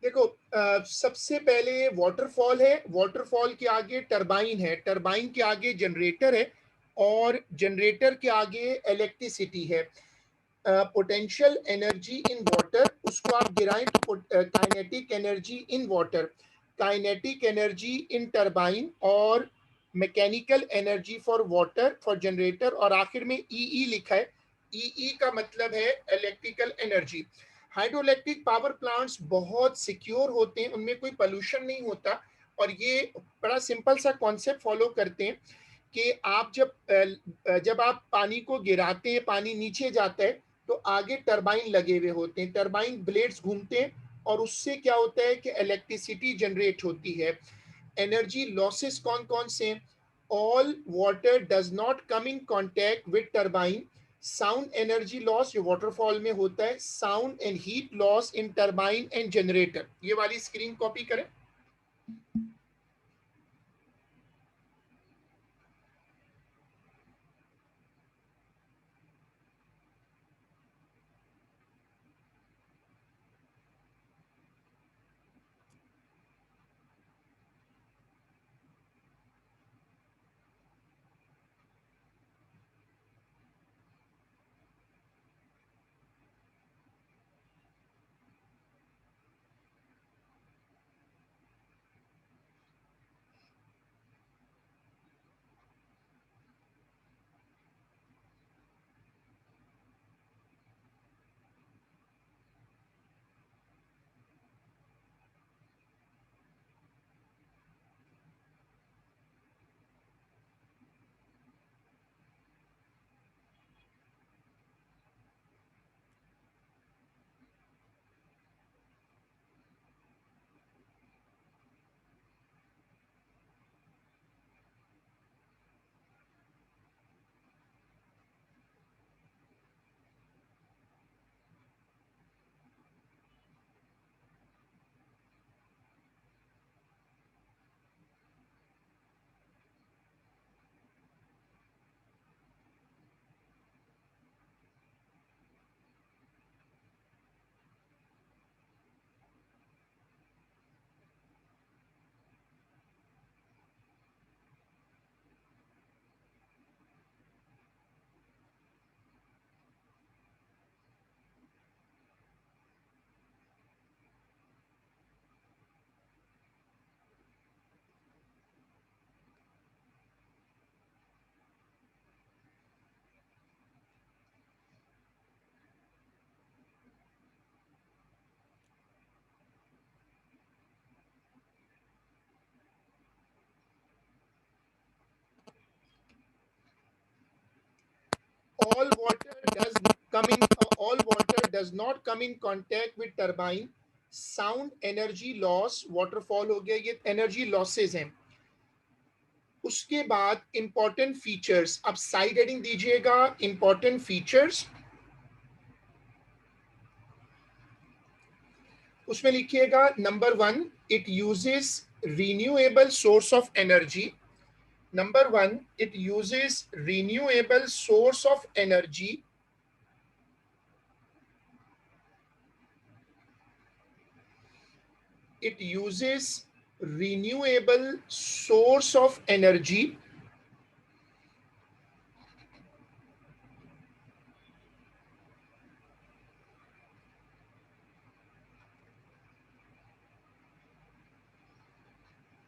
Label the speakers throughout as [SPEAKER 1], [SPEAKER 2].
[SPEAKER 1] देखो, सबसे पहले वाटरफॉल है, वाटरफॉल के आगे टरबाइन है, टरबाइन के आगे जनरेटर है, और जनरेटर के आगे इलेक्ट्रिसिटी है। पोटेंशियल एनर्जी इन वाटर, उसको आप गिराएं तो kinetic energy in water, kinetic energy in turbine, और mechanical energy for water for generator, और आखिर में ई लिखा है। ई का मतलब है electrical energy. Hydroelectric power plants बहुत सिक्योर होते हैं, उनमें कोई पोल्यूशन नहीं होता, और ये बड़ा सिंपल सा कॉन्सेप्ट फॉलो करते हैं कि आप जब आप पानी को गिराते हैं, पानी नीचे जाता है, तो आगे टरबाइन लगे हुए होते हैं, टरबाइन ब्लेड्स घूमते हैं, और उससे क्या होता है कि इलेक्ट्रिसिटी जनरेट होती है। एनर्जी लॉसेस कौन कौन से हैं? All water does not come in contact with turbine, sound energy loss जो वाटरफॉल में होता है, sound and heat loss in turbine and generator. ये वाली स्क्रीन कॉपी करें। all water does all water does not come in contact with turbine, sound energy loss, waterfall हो गया, ये एनर्जी लॉसेज हैं। उसके बाद इंपॉर्टेंट फीचर्स, अब साइड हेडिंग दीजिएगा, इंपॉर्टेंट फीचर्स, उसमें लिखिएगा number one, it uses renewable source of energy. Number one, it uses renewable source of energy. It uses renewable source of energy.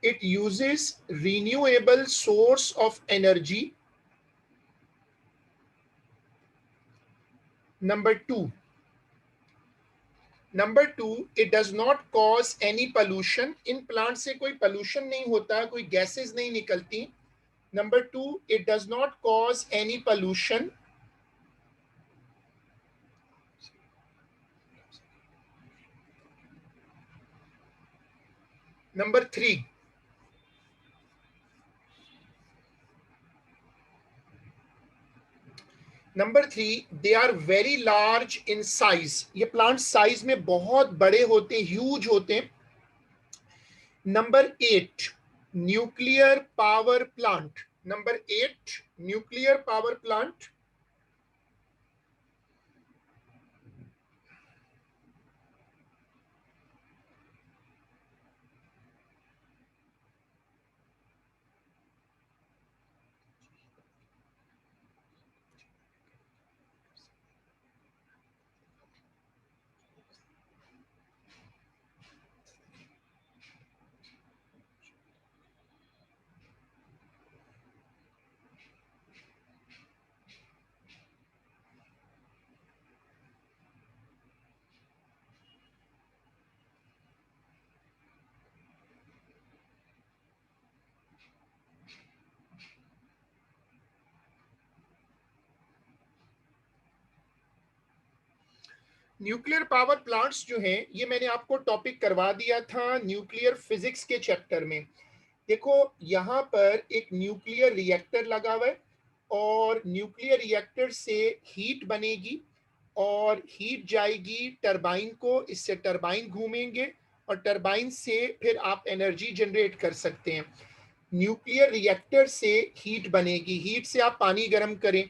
[SPEAKER 1] It uses renewable source of energy. Number two, it does not cause any pollution. In plant से कोई pollution नहीं होता, कोई gases नहीं निकलती। Number two, it does not cause any pollution. Number three, they are very large in size, ये plant size में बहुत बड़े होते हैं, ह्यूज होते हैं। Number eight, nuclear power plant. Number eight, nuclear power plant. Nuclear power plants जो हैं, ये मैंने आपको टॉपिक करवा दिया था न्यूक्लियर फिजिक्स के चैप्टर में। देखो, यहाँ पर एक न्यूक्लियर रिएक्टर लगा हुआ है और न्यूक्लियर रिएक्टर से हीट बनेगी और हीट जाएगी टरबाइन को, इससे टरबाइन घूमेंगे और टरबाइन से फिर आप एनर्जी जनरेट कर सकते हैं। न्यूक्लियर रिएक्टर से हीट बनेगी, हीट से आप पानी गर्म करें,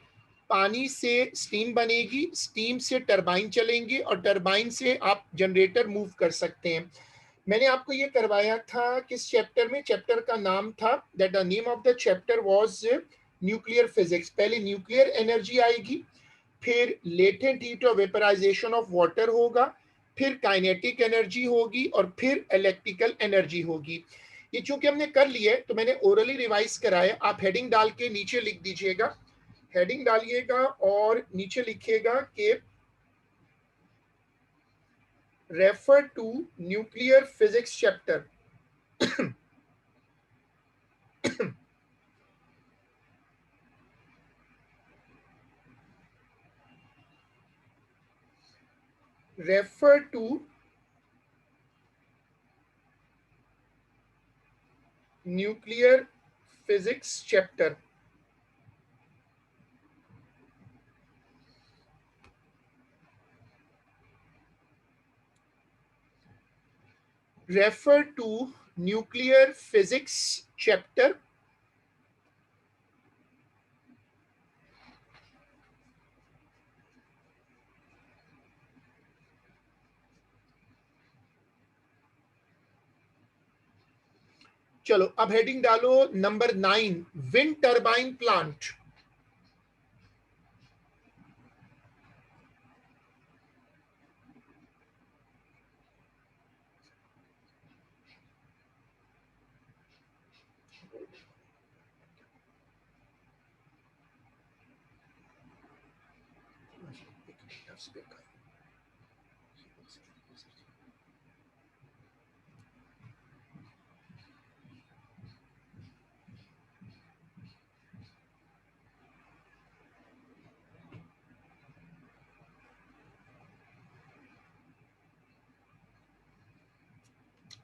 [SPEAKER 1] पानी से स्टीम बनेगी, स्टीम से टरबाइन चलेंगे और टरबाइन से आप जनरेटर मूव कर सकते हैं। मैंने आपको ये करवाया था किस चैप्टर में? चैप्टर का नाम था, that the name of the chapter was nuclear physics. पहले न्यूक्लियर एनर्जी आएगी, फिर लेटेंट हीट और वेपराइजेशन ऑफ वाटर होगा, फिर काइनेटिक एनर्जी होगी और फिर इलेक्ट्रिकल एनर्जी होगी। ये चूंकि हमने कर लिया है तो मैंने ओरली रिवाइज कराया। आप हेडिंग डाल के नीचे लिख दीजिएगा, हेडिंग डालिएगा और नीचे लिखिएगा कि refer to nuclear physics chapter. Refer to nuclear physics chapter. Refer to nuclear physics chapter. चलो अब हेडिंग डालो नंबर 9, विंड टरबाइन प्लांट।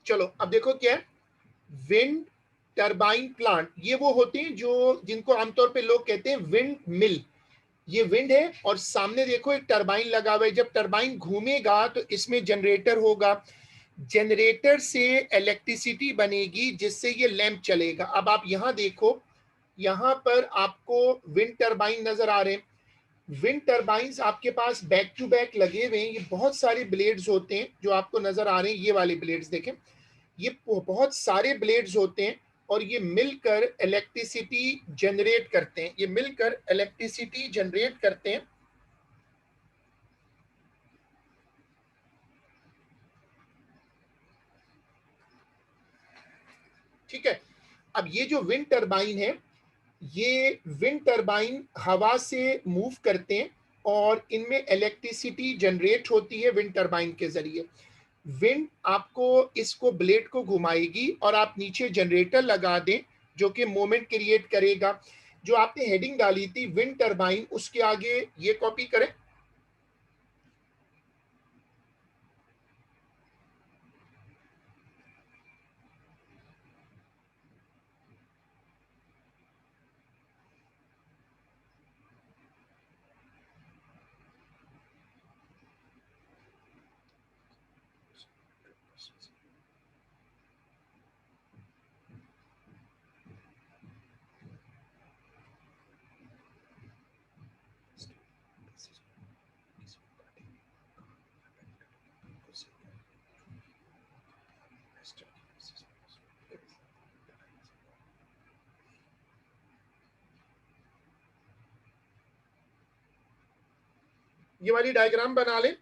[SPEAKER 1] चलो अब देखो क्या है, विंड टरबाइन प्लांट, ये वो होते हैं जो जिनको आमतौर पे लोग कहते हैं विंड मिल। ये विंड है और सामने देखो एक टरबाइन लगा हुआ है। जब टरबाइन घूमेगा तो इसमें जनरेटर होगा, जनरेटर से इलेक्ट्रिसिटी बनेगी जिससे ये लैंप चलेगा। अब आप यहां देखो, यहां पर आपको विंड टरबाइन नजर आ रहे हैं। विंड टरबाइंस आपके पास बैक टू बैक लगे हुए हैं। ये बहुत सारे ब्लेड्स होते हैं जो आपको नजर आ रहे हैं, ये वाले ब्लेड्स देखें, ये बहुत सारे ब्लेड्स होते हैं और ये मिलकर इलेक्ट्रिसिटी जनरेट करते हैं, ये मिलकर इलेक्ट्रिसिटी जनरेट करते हैं। ठीक है, अब ये जो विंड टरबाइन है, ये विंड टरबाइन हवा से मूव करते हैं और इनमें इलेक्ट्रिसिटी जनरेट होती है विंड टरबाइन के जरिए। विंड आपको इसको ब्लेड को घुमाएगी और आप नीचे जनरेटर लगा दें जो कि मोमेंट क्रिएट करेगा। जो आपने हेडिंग डाली थी विंड टरबाइन, उसके आगे ये कॉपी करें। ये वाली डायग्राम बना लें।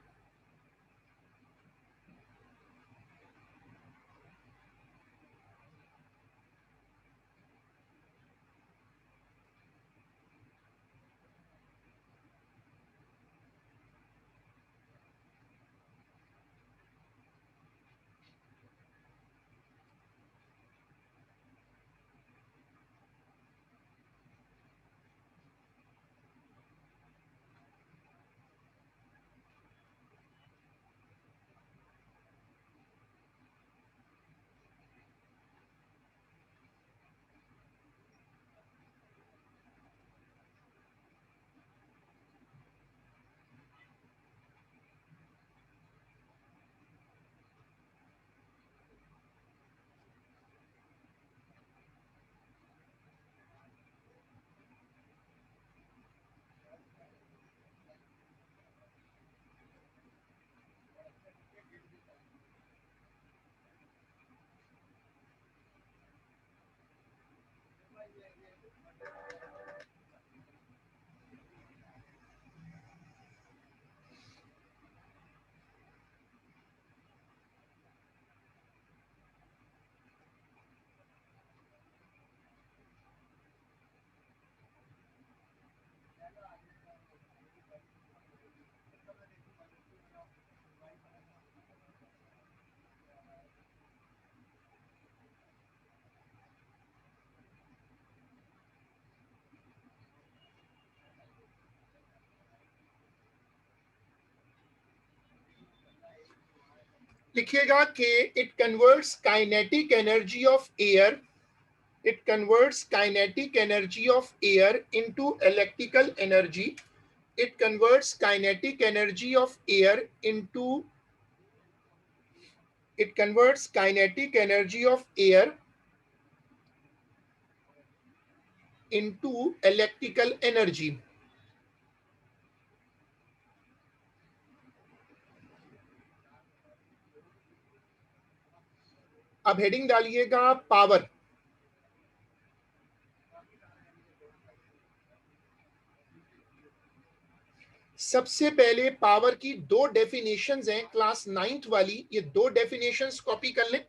[SPEAKER 1] लिखिएगा कि it converts kinetic energy of air, it converts kinetic energy of air into electrical energy. It converts kinetic energy of air into it converts kinetic energy of air into electrical energy. अब heading डालिएगा power. सबसे पहले power की दो definitions हैं class 9th वाली, ये दो डेफिनेशंस कॉपी कर लें।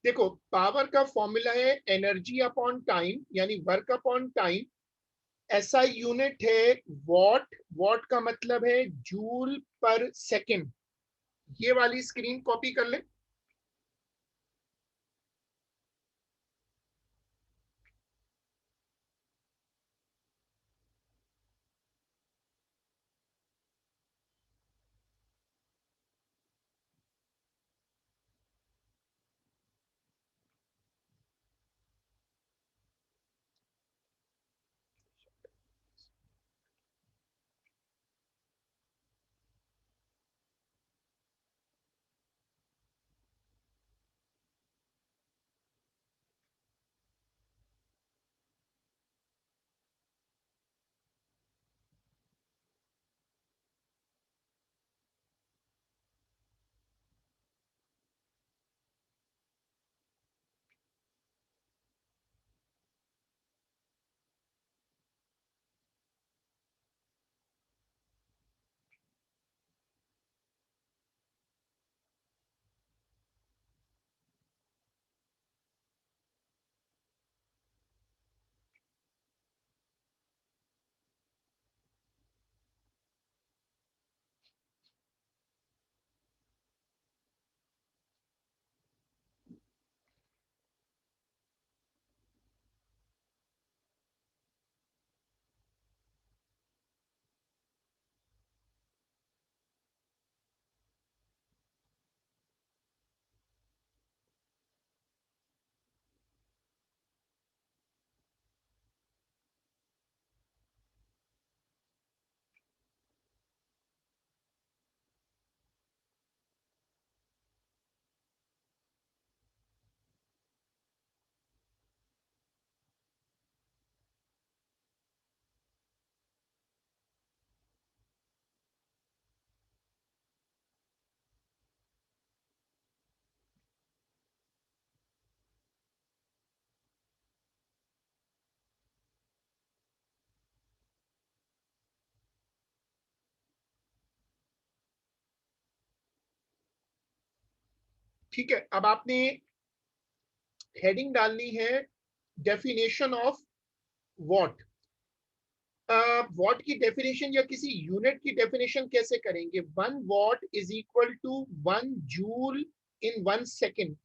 [SPEAKER 1] देखो, पावर का फॉर्मूला है एनर्जी अपॉन टाइम, यानी वर्क अपॉन टाइम। ऐसा यूनिट है वॉट। वॉट का मतलब है जूल पर सेकेंड। ये वाली स्क्रीन कॉपी कर ले। ठीक है, अब आपने हेडिंग डालनी है डेफिनेशन ऑफ वॉट। वॉट की डेफिनेशन या किसी यूनिट की डेफिनेशन कैसे करेंगे? 1 watt is equal to 1 joule in 1 second.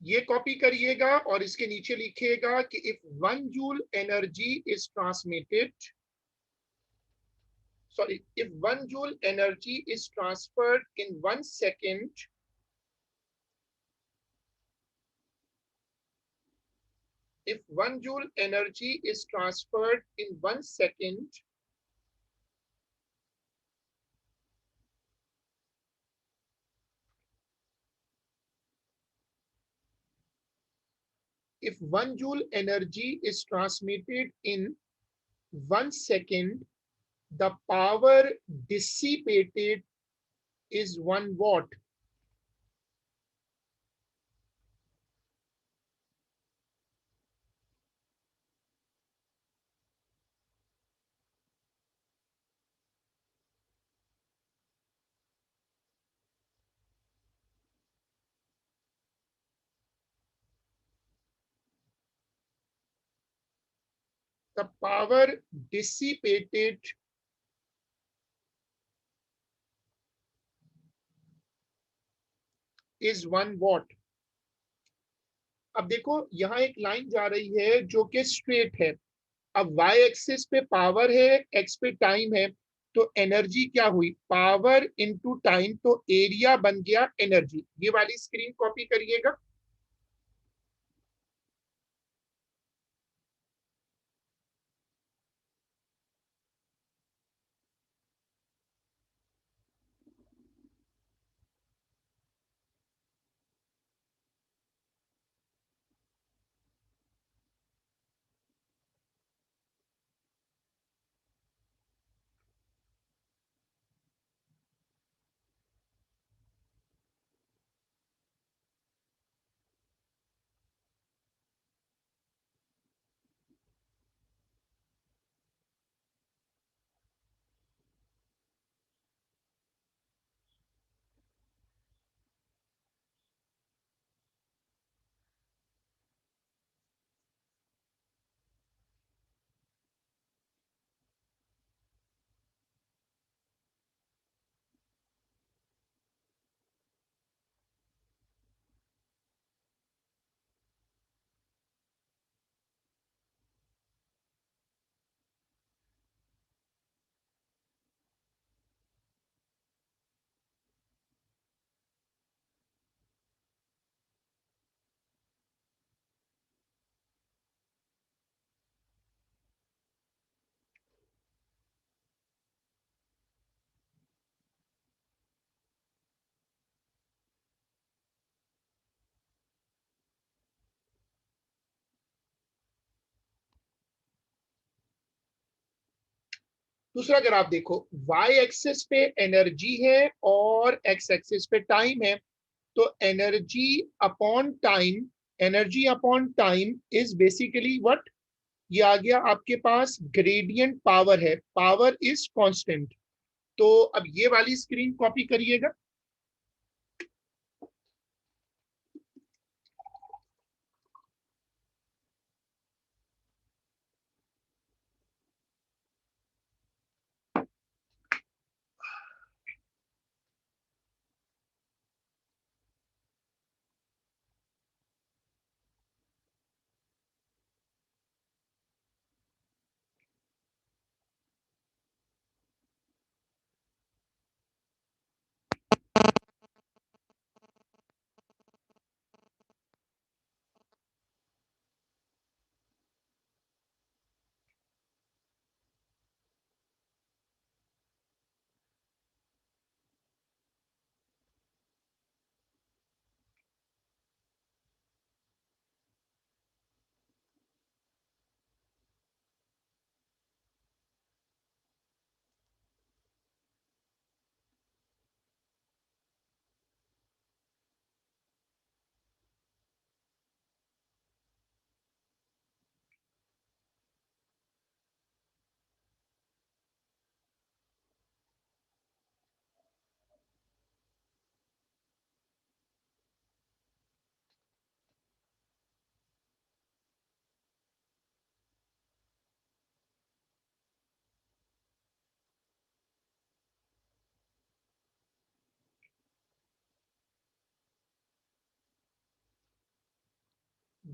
[SPEAKER 1] ये कॉपी करिएगा और इसके नीचे लिखिएगा कि if 1 joule energy is transmitted, sorry, if 1 joule energy is transferred in 1 second, if 1 joule energy is transferred in 1 second, if 1 joule energy is transmitted in 1 second, the power dissipated is 1 watt. The power dissipated is 1 watt. अब देखो यहाँ एक line जा रही है जो कि straight है। अब y एक्सिस पे पावर है, x पे टाइम है, तो एनर्जी क्या हुई? पावर इनटू टाइम, तो एरिया बन गया एनर्जी। ये वाली स्क्रीन कॉपी करिएगा। दूसरा अगर आप देखो, y एक्सिस पे एनर्जी है और x एक्सिस पे टाइम है, तो energy upon time is basically what? ये आ गया आपके पास ग्रेडियंट पावर है, पावर इज कांस्टेंट। तो अब ये वाली स्क्रीन कॉपी करिएगा।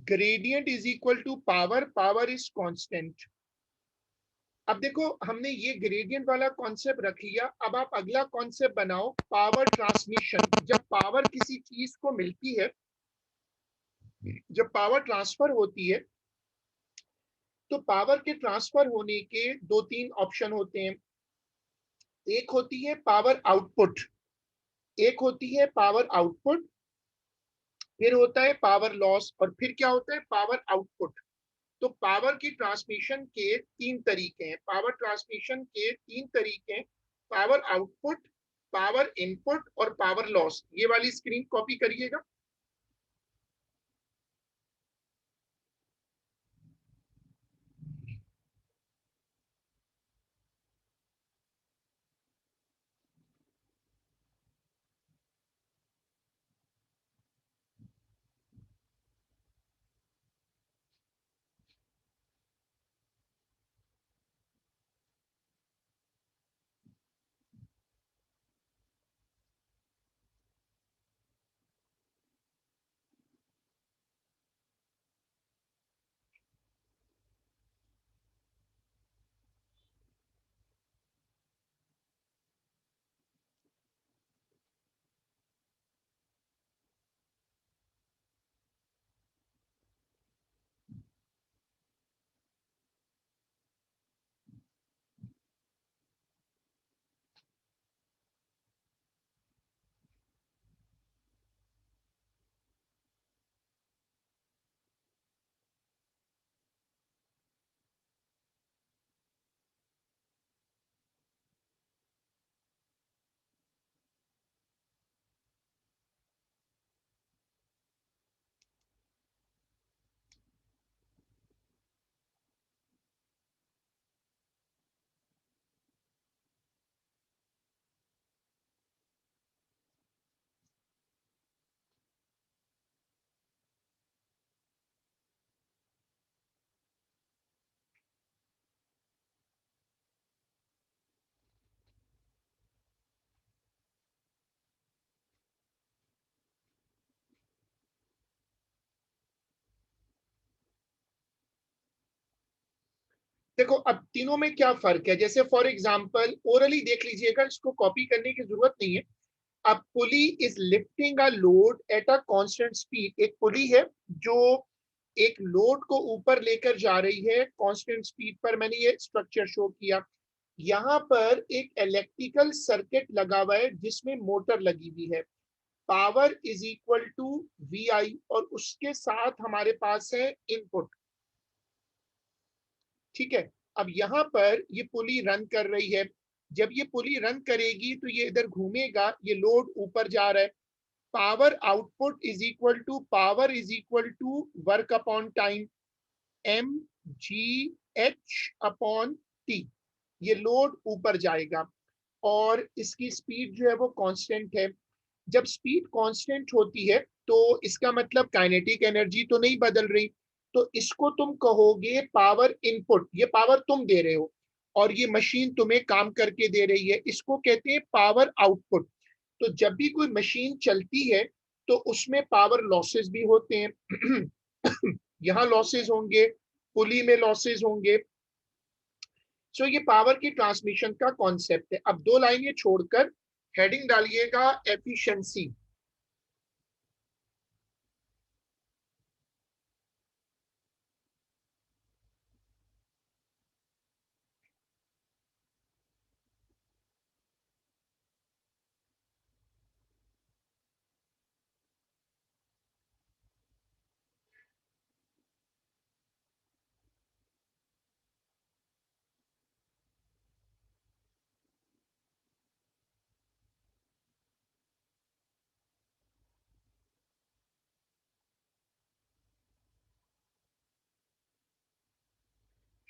[SPEAKER 1] Gradient is equal to power, power is constant. अब देखो हमने ये ग्रेडियंट वाला कॉन्सेप्ट रख लिया, अब आप अगला कॉन्सेप्ट बनाओ पावर ट्रांसमिशन। जब पावर किसी चीज को मिलती है, जब पावर ट्रांसफर होती है, तो पावर के ट्रांसफर होने के दो तीन ऑप्शन होते हैं। एक होती है पावर आउटपुट, एक होती है पावर आउटपुट, फिर होता है पावर लॉस, और फिर क्या होता है पावर आउटपुट। तो पावर की ट्रांसमिशन के तीन तरीके हैं, पावर ट्रांसमिशन के तीन तरीके हैं, पावर आउटपुट, पावर इनपुट और पावर लॉस। ये वाली स्क्रीन कॉपी करिएगा। देखो अब तीनों में क्या फर्क है, जैसे फॉर एग्जांपल ओरली देख लीजिएगा, इसको कॉपी करने की जरूरत नहीं है। अब pulley is lifting a load at a constant speed, एक पुली है जो एक लोड को ऊपर लेकर जा रही है कांस्टेंट स्पीड पर। मैंने ये स्ट्रक्चर शो किया। यहाँ पर एक इलेक्ट्रिकल सर्किट लगा हुआ है जिसमें मोटर लगी हुई है। Power is equal to V I, और उसके साथ हमारे पास है इनपुट। ठीक है, अब यहाँ पर ये पुली रन कर रही है। जब ये पुली रन करेगी तो ये इधर घूमेगा, ये लोड ऊपर जा रहा है। Power output is equal to, power is equal to work upon time, M G H upon T. ये लोड ऊपर जाएगा और इसकी स्पीड जो है वो कांस्टेंट है। जब स्पीड कांस्टेंट होती है तो इसका मतलब काइनेटिक एनर्जी तो नहीं बदल रही, तो इसको तुम कहोगे पावर इनपुट। ये पावर तुम दे रहे हो और ये मशीन तुम्हें काम करके दे रही है, इसको कहते हैं पावर आउटपुट। तो जब भी कोई मशीन चलती है तो उसमें पावर लॉसेस भी होते हैं। यहाँ लॉसेस होंगे, पुली में लॉसेस होंगे। सो ये पावर की ट्रांसमिशन का कॉन्सेप्ट है। अब दो लाइनें छोड़कर हेडिंग डालिएगा एफिशिएंसी।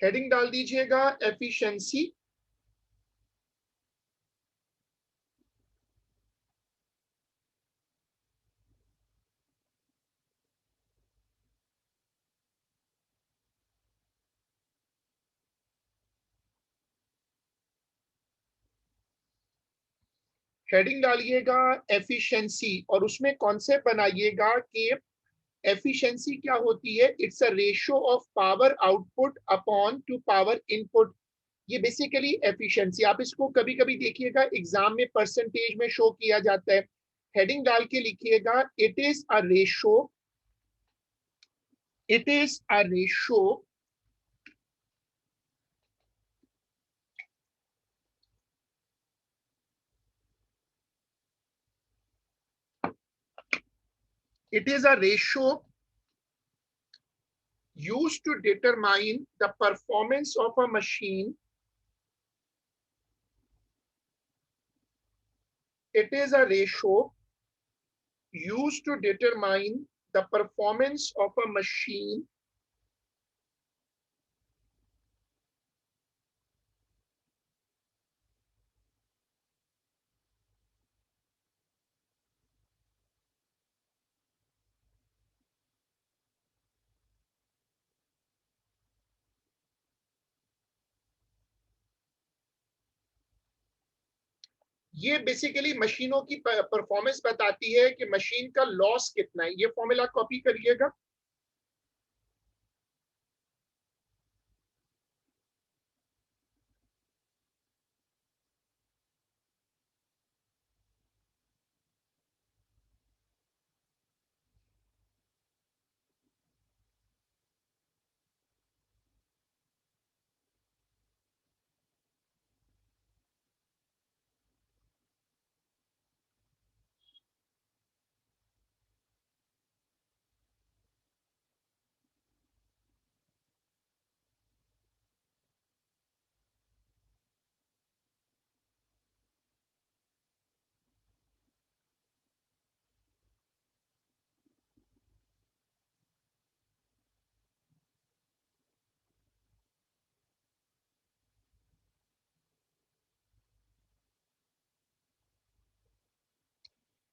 [SPEAKER 1] हेडिंग डाल दीजिएगा एफिशिएंसी। हेडिंग डालिएगा एफिशिएंसी और उसमें कॉन्सेप्ट बनाइएगा कि एफिशिएंसी क्या होती है? It's a ratio of power output upon two power input. ये बेसिकली एफिशिएंसी, आप इसको कभी कभी देखिएगा एग्जाम में परसेंटेज में शो किया जाता है। हेडिंग डाल के लिखिएगा, it is a ratio, it is a ratio it is a ratio used to determine the performance of a machine. It is a ratio used to determine the performance of a machine ये basically मशीनों की performance बताती है कि machine का loss कितना है। ये फॉर्मूला कॉपी करिएगा।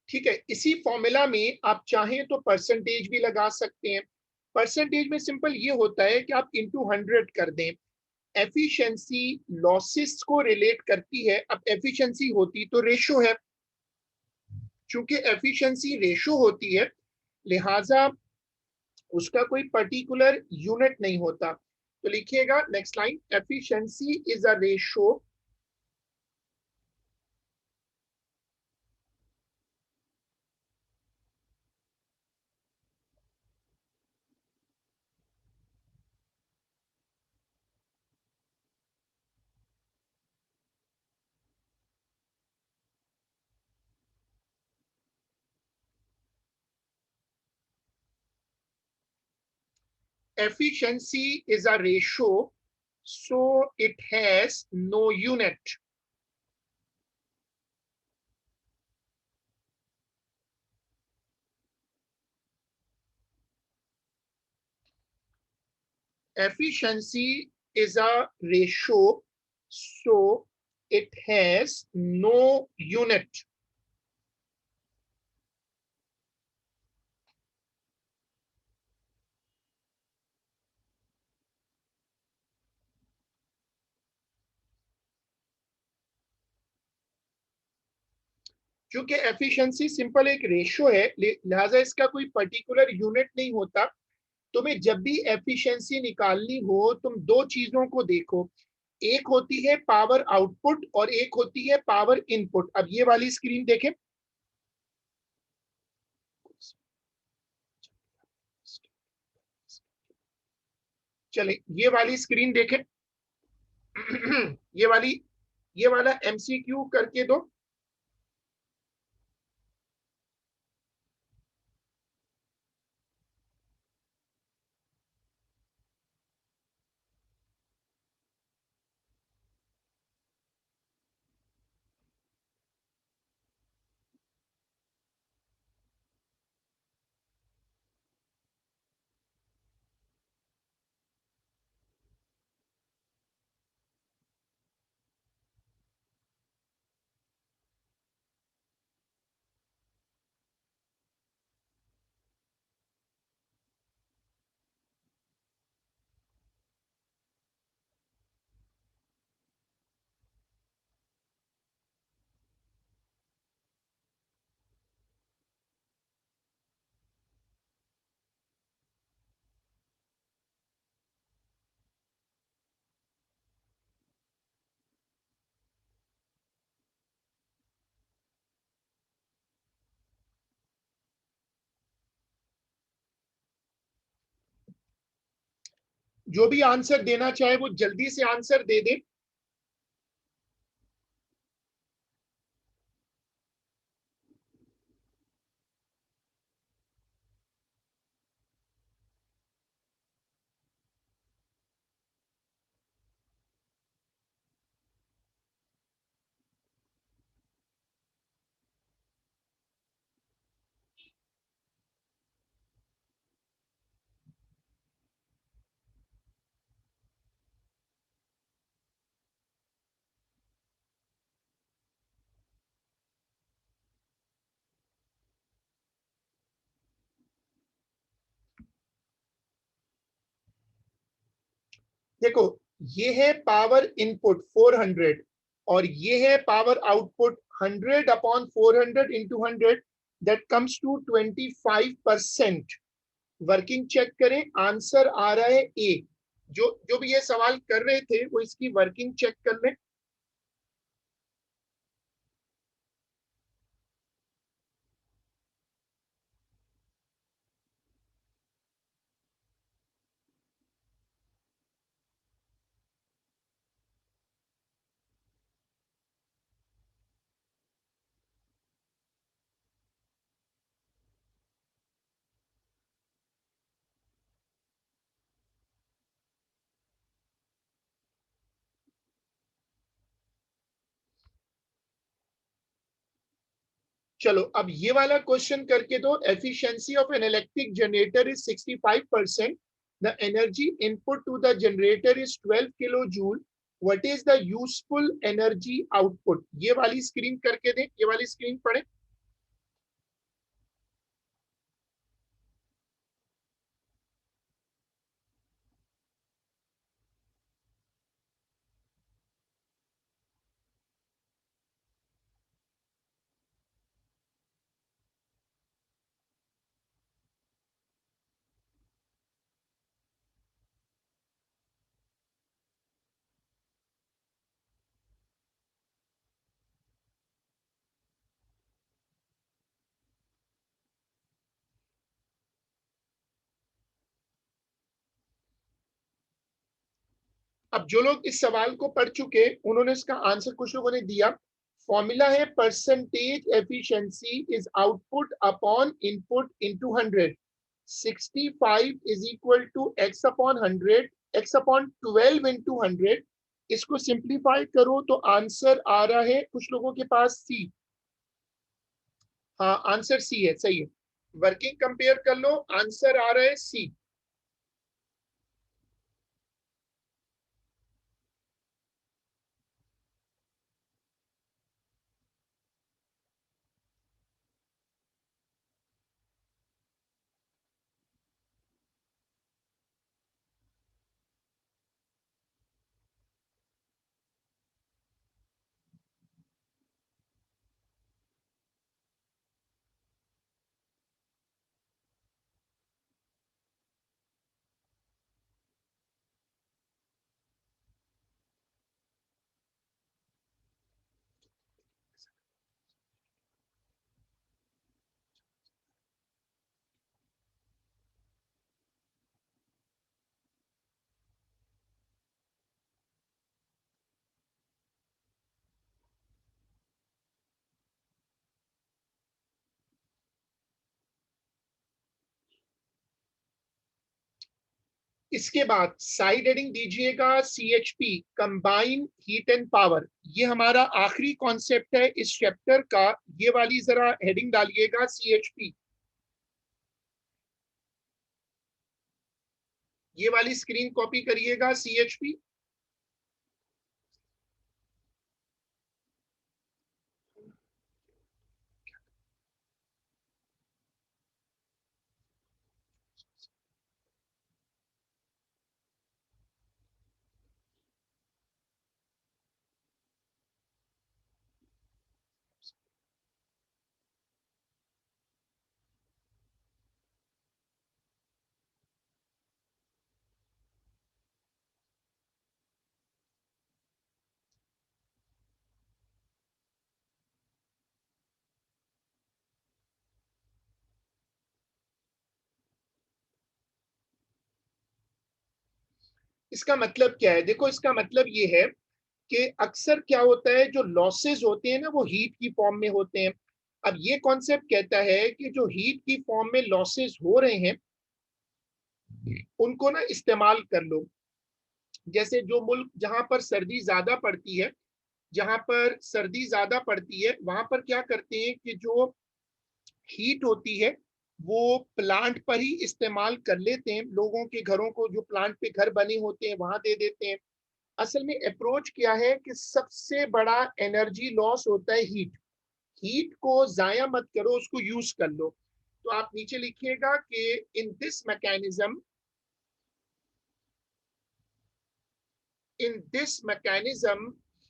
[SPEAKER 1] ठीक है, इसी फॉर्मूला में आप चाहें तो परसेंटेज भी लगा सकते हैं। परसेंटेज में सिंपल ये होता है कि आप इंटू 100 कर दें। एफिशिएंसी लॉसेस को रिलेट करती है। अब एफिशिएंसी होती तो रेशो है, चूंकि एफिशिएंसी रेशो होती है लिहाजा उसका कोई पर्टिकुलर यूनिट नहीं होता। तो लिखिएगा next line, efficiency is a ratio, efficiency is a ratio, so it has no unit. Efficiency is a ratio, so it has no unit. क्योंकि एफिशिएंसी सिंपल एक रेशियो है लिहाजा इसका कोई पर्टिकुलर यूनिट नहीं होता। तुम्हें जब भी एफिशिएंसी निकालनी हो तुम दो चीजों को देखो, एक होती है पावर आउटपुट और एक होती है पावर इनपुट। अब ये वाली स्क्रीन देखें, चले ये वाली स्क्रीन देखें। ये वाली, ये वाला एमसीक्यू करके दो। जो भी आंसर देना चाहे वो जल्दी से आंसर दे दे। देखो, ये है पावर इनपुट 400 और ये है power output 100 upon 400 into 100, that comes to 25%। Working check करें, आंसर आ रहा है ए। जो जो भी ये सवाल कर रहे थे वो इसकी वर्किंग चेक कर लें। चलो अब ये वाला क्वेश्चन करके दो। Efficiency of an electric generator is 65%, the energy input to the generator is 12 kilo joule, what is the useful energy output. ये वाली स्क्रीन करके दें, ये वाली स्क्रीन पढ़े। अब जो लोग इस सवाल को पढ़ चुके उन्होंने इसका आंसर कुछ लोगों ने दिया। फॉर्मूला है percentage efficiency is output upon input into 100। 65 is equal to X upon 100, X upon 12 into 100। इसको सिंप्लीफाई करो तो आंसर आ रहा है कुछ लोगों के पास सी। हाँ, आंसर सी है, सही है। वर्किंग कंपेयर कर लो, आंसर आ रहा है सी। इसके बाद साइड हेडिंग दीजिएगा CHP, combine heat and power. ये हमारा आखिरी कॉन्सेप्ट है इस चैप्टर का। ये वाली जरा हेडिंग डालिएगा CHP। ये वाली स्क्रीन कॉपी करिएगा CHP। इसका मतलब क्या है? देखो, इसका मतलब ये है कि अक्सर क्या होता है, जो लॉसेस होते हैं ना, वो हीट की फॉर्म में होते हैं। अब ये कॉन्सेप्ट कहता है कि जो हीट की फॉर्म में लॉसेस हो रहे हैं, उनको ना इस्तेमाल कर लो। जैसे जो मुल्क जहां पर सर्दी ज्यादा पड़ती है, जहां पर सर्दी ज्यादा पड़ती है, वहां पर क्या करते हैं कि जो हीट होती है वो प्लांट पर ही इस्तेमाल कर लेते हैं। लोगों के घरों को, जो प्लांट पे घर बने होते हैं, वहां दे देते हैं। असल में अप्रोच क्या है कि सबसे बड़ा एनर्जी लॉस होता है हीट। हीट को जाया मत करो, उसको यूज कर लो। तो आप नीचे लिखिएगा कि in this mechanism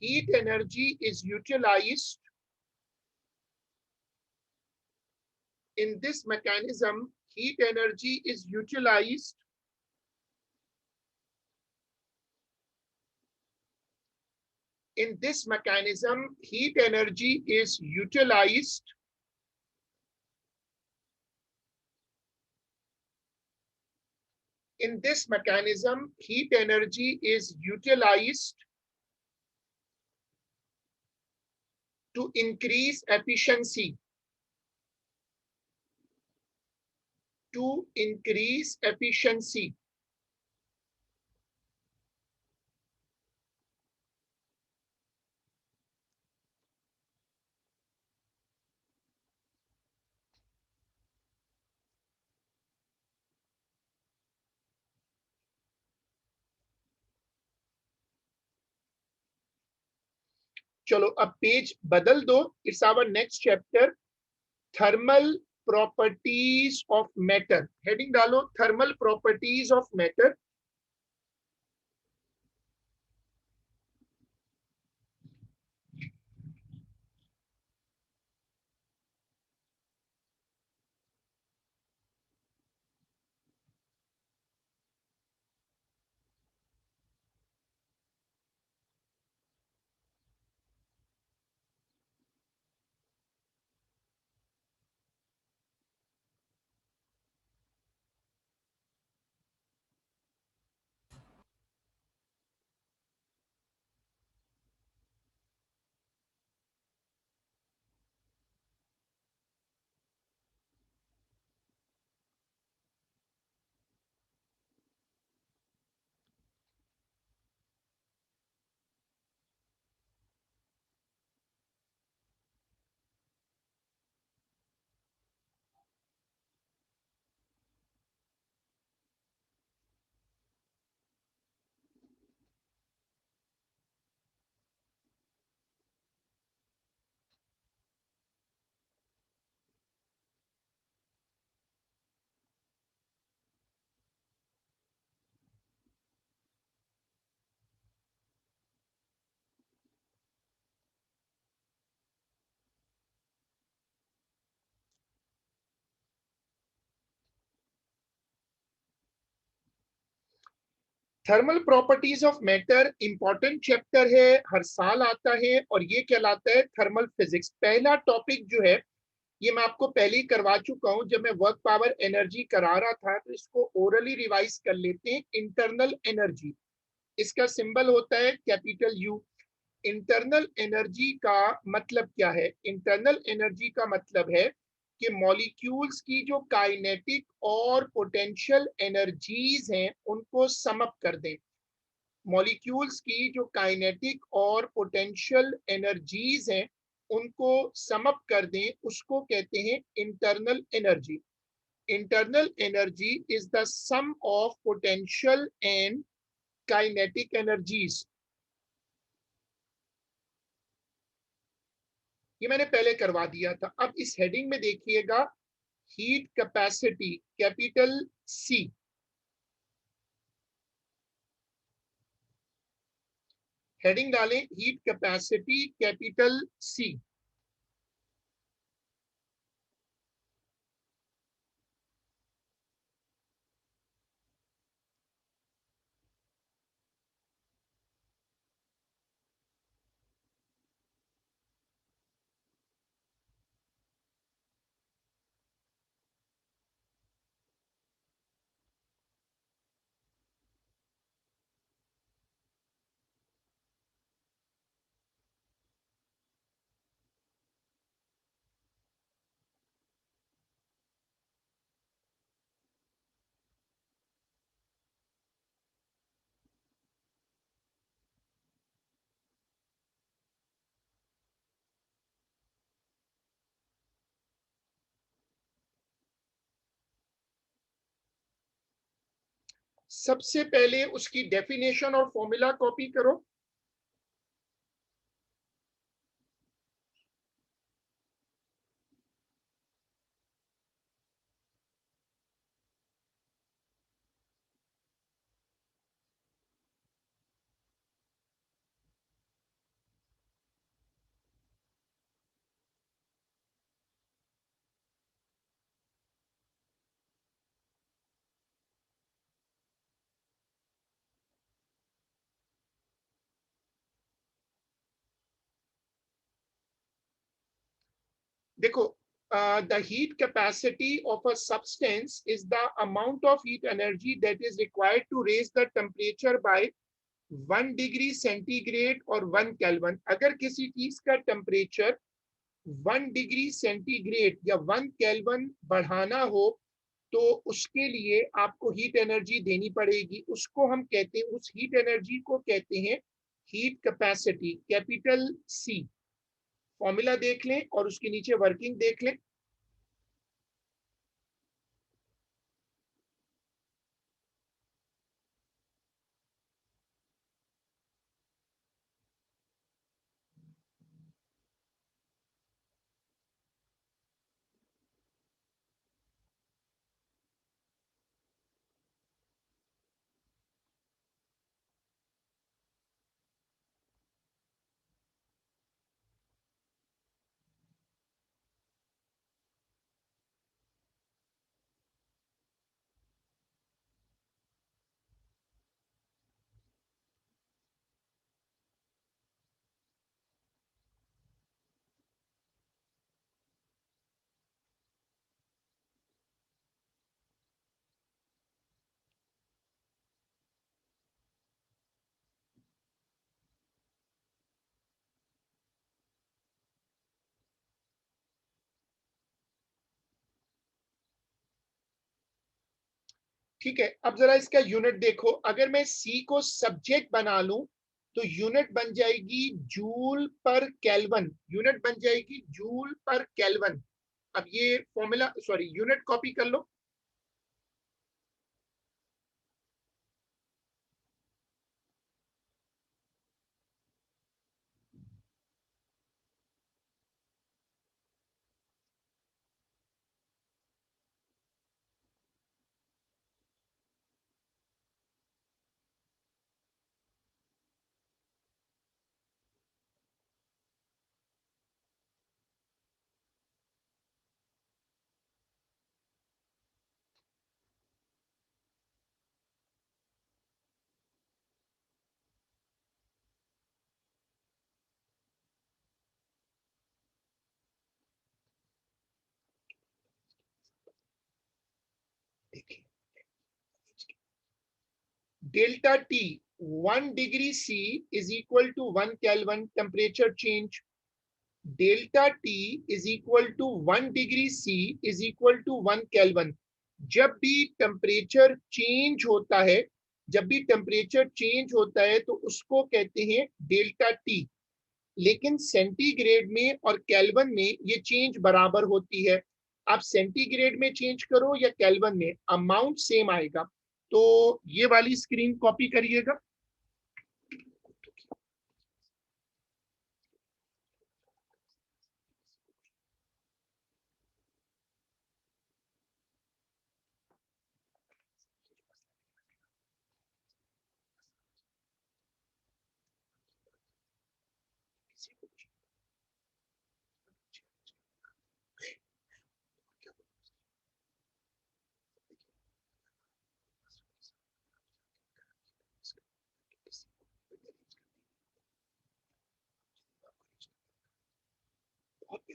[SPEAKER 1] heat energy is utilized in this mechanism heat energy is utilized in this mechanism heat energy is utilized in this mechanism heat energy is utilized to increase efficiency to increase efficiency चलो अब page बदल दो। It's our next chapter, thermal properties of matter. Heading डालो thermal properties of matter. Thermal properties of matter important chapter है, हर साल आता है, और ये कहलाता है थर्मल फिजिक्स। पहला टॉपिक जो है, ये मैं आपको पहले ही करवा चुका हूं जब मैं वर्क पावर एनर्जी करा रहा था। तो इसको ओरली रिवाइज कर लेते हैं। इंटरनल एनर्जी, इसका सिंबल होता है कैपिटल यू। इंटरनल एनर्जी का मतलब क्या है? इंटरनल एनर्जी का मतलब है कि मॉलिक्यूल्स की जो काइनेटिक और पोटेंशियल एनर्जीज हैं, उनको सम अप कर दें। मॉलिक्यूल्स की जो काइनेटिक और पोटेंशियल एनर्जीज हैं, उनको सम अप कर दें, उसको कहते हैं internal energy. Internal energy is the sum of potential and kinetic energies. ये मैंने पहले करवा दिया था। अब इस हेडिंग में देखिएगा, heat capacity capital C. Heading डालें हीट कैपेसिटी कैपिटल सी। सबसे पहले उसकी डेफिनेशन और फॉर्मूला कॉपी करो। देखो, the heat capacity of a substance is the amount of heat energy that is required to raise the temperature by 1 degree centigrade और 1 kelvin. अगर किसी चीज का टेम्परेचर 1 डिग्री सेंटीग्रेड या 1 केल्विन बढ़ाना हो तो उसके लिए आपको हीट एनर्जी देनी पड़ेगी। उसको हम कहते हैं, उस हीट एनर्जी को कहते हैं heat capacity, capital C. Formula देख लें और उसके नीचे वर्किंग देख लें। ठीक है, अब जरा इसका यूनिट देखो। अगर मैं सी को सब्जेक्ट बना लूं तो यूनिट बन जाएगी जूल पर केल्विन। यूनिट बन जाएगी जूल पर केल्विन। अब ये फॉर्मूला, सॉरी, यूनिट कॉपी कर लो। देखिए, delta T 1 degree C is equal to 1 kelvin temperature change. Delta T is equal to 1 degree C is equal to 1 kelvin. जब भी टेम्परेचर चेंज होता है, जब भी टेम्परेचर चेंज होता है तो उसको कहते हैं डेल्टा टी। लेकिन सेंटीग्रेड में और केल्विन में ये चेंज बराबर होती है। आप सेंटीग्रेड में चेंज करो या केल्विन में, अमाउंट सेम आएगा। तो ये वाली स्क्रीन कॉपी करिएगा। बहुत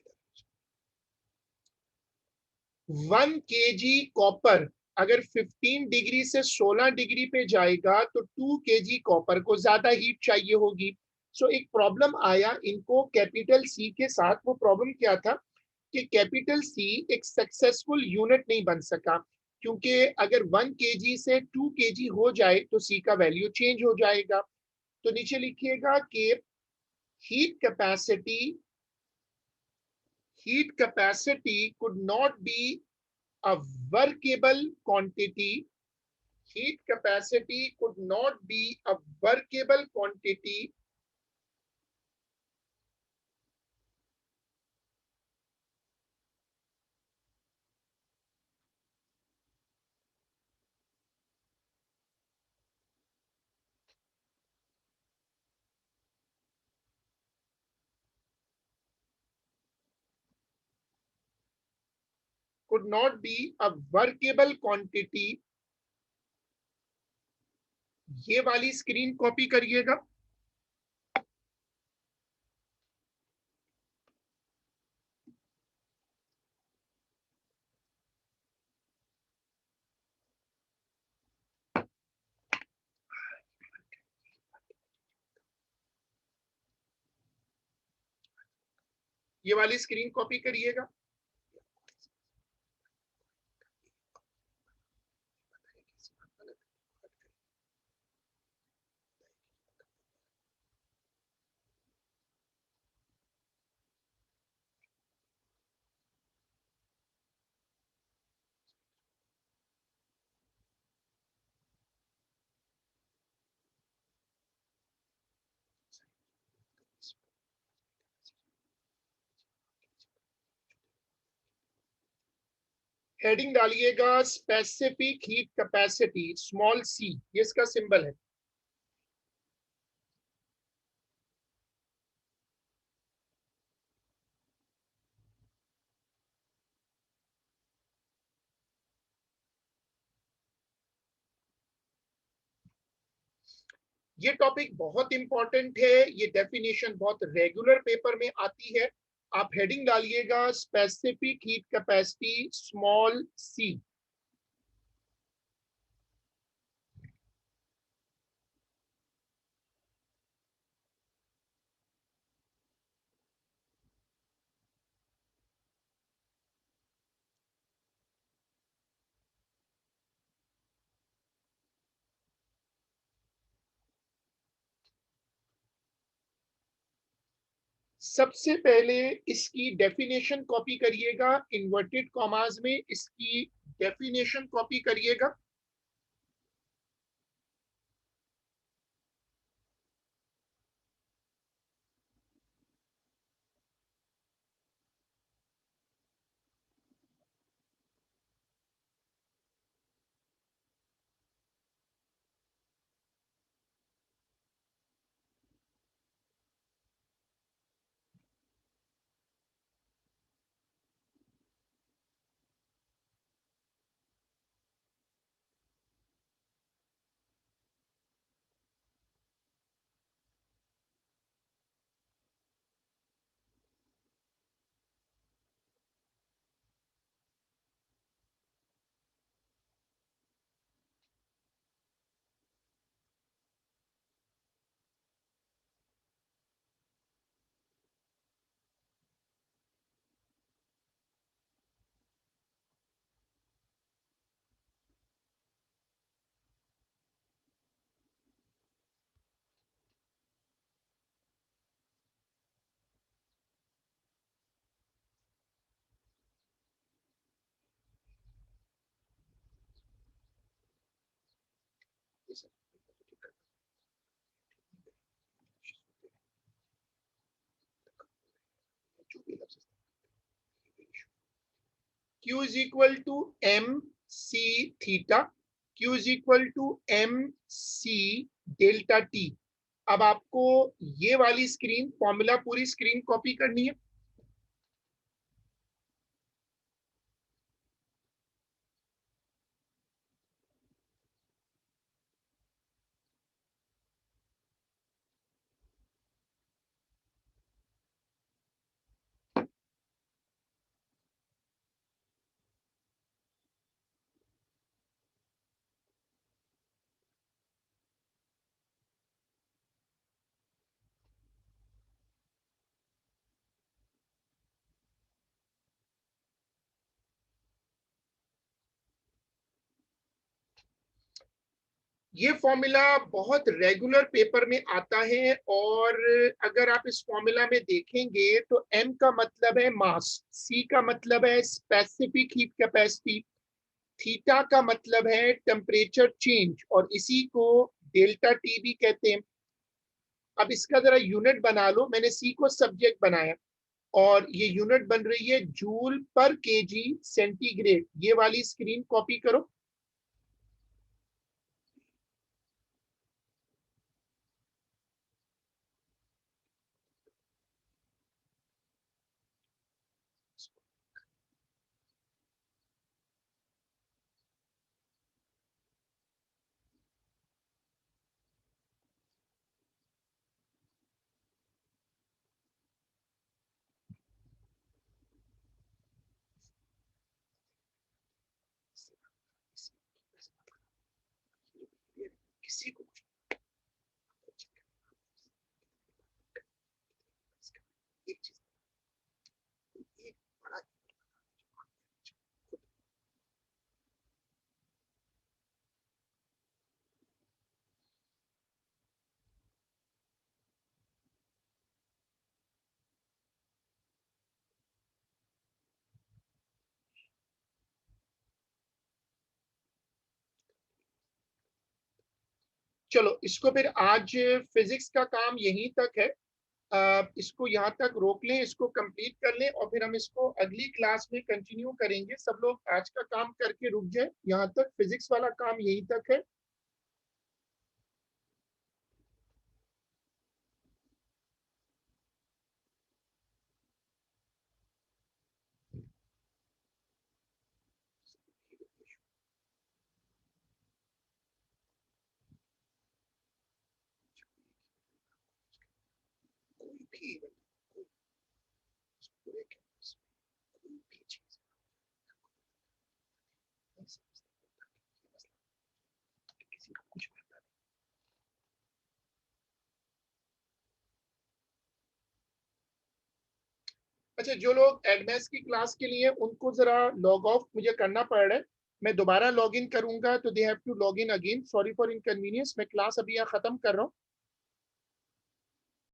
[SPEAKER 1] 1 kg कॉपर अगर 15 डिग्री से 16 डिग्री पे जाएगा तो 2 kg कॉपर को ज्यादा हीट चाहिए होगी। सो एक प्रॉब्लम आया इनको कैपिटल सी के साथ। वो प्रॉब्लम क्या था कि कैपिटल सी एक सक्सेसफुल यूनिट नहीं बन सका, क्योंकि अगर 1 kg से 2 kg हो जाए तो सी का वैल्यू चेंज हो जाएगा। तो नीचे लिखिएगा कि heat capacity heat capacity could not be a workable quantity. heat capacity could not be a workable quantity could not be a workable quantity। ये वाली स्क्रीन कॉपी करिएगा। ये वाली स्क्रीन कॉपी करिएगा। हेडिंग डालिएगा specific heat capacity small C, ये इसका symbol है। ये टॉपिक बहुत इंपॉर्टेंट है, ये डेफिनेशन बहुत रेगुलर पेपर में आती है। आप हेडिंग डालिएगा specific heat capacity small C. सबसे पहले इसकी डेफिनेशन कॉपी करिएगा, इन्वर्टेड कॉमास में इसकी डेफिनेशन कॉपी करिएगा। Q is equal to MC theta, Q is equal to MC delta T। अब आपको ये वाली स्क्रीन फॉर्मूला पूरी स्क्रीन कॉपी करनी है। ये फॉर्मूला बहुत रेगुलर पेपर में आता है, और अगर आप इस फॉर्मूला में देखेंगे तो M का मतलब है मास, C का मतलब है स्पेसिफिक हीट कैपेसिटी, थीटा का मतलब है टेम्परेचर चेंज और इसी को डेल्टा टी भी कहते हैं। अब इसका जरा यूनिट बना लो, मैंने सी को सब्जेक्ट बनाया और ये यूनिट बन रही है जूल पर केजी सेंटीग्रेड। ये वाली स्क्रीन कॉपी करो। किसी को एक चीज, एक बड़ा, चलो इसको फिर आज फिजिक्स का काम यहीं तक है। इसको यहाँ तक रोक लें, इसको कंप्लीट कर लें और फिर हम इसको अगली क्लास में कंटिन्यू करेंगे। सब लोग आज का काम करके रुक जाए, यहाँ तक फिजिक्स वाला काम यहीं तक है। कोई भी पूरे campus में कोई भी चीज नहीं समझता, ये मसला किसी को कुछ पता नहीं। अच्छा, जो लोग एडमेस की क्लास के लिए उनको जरा लॉग ऑफ मुझे करना पड़ रहा है, मैं दोबारा लॉग इन करूंगा तो they have to log in again. Sorry for inconvenience, मैं क्लास अभी यहाँ खत्म कर रहा हूँ।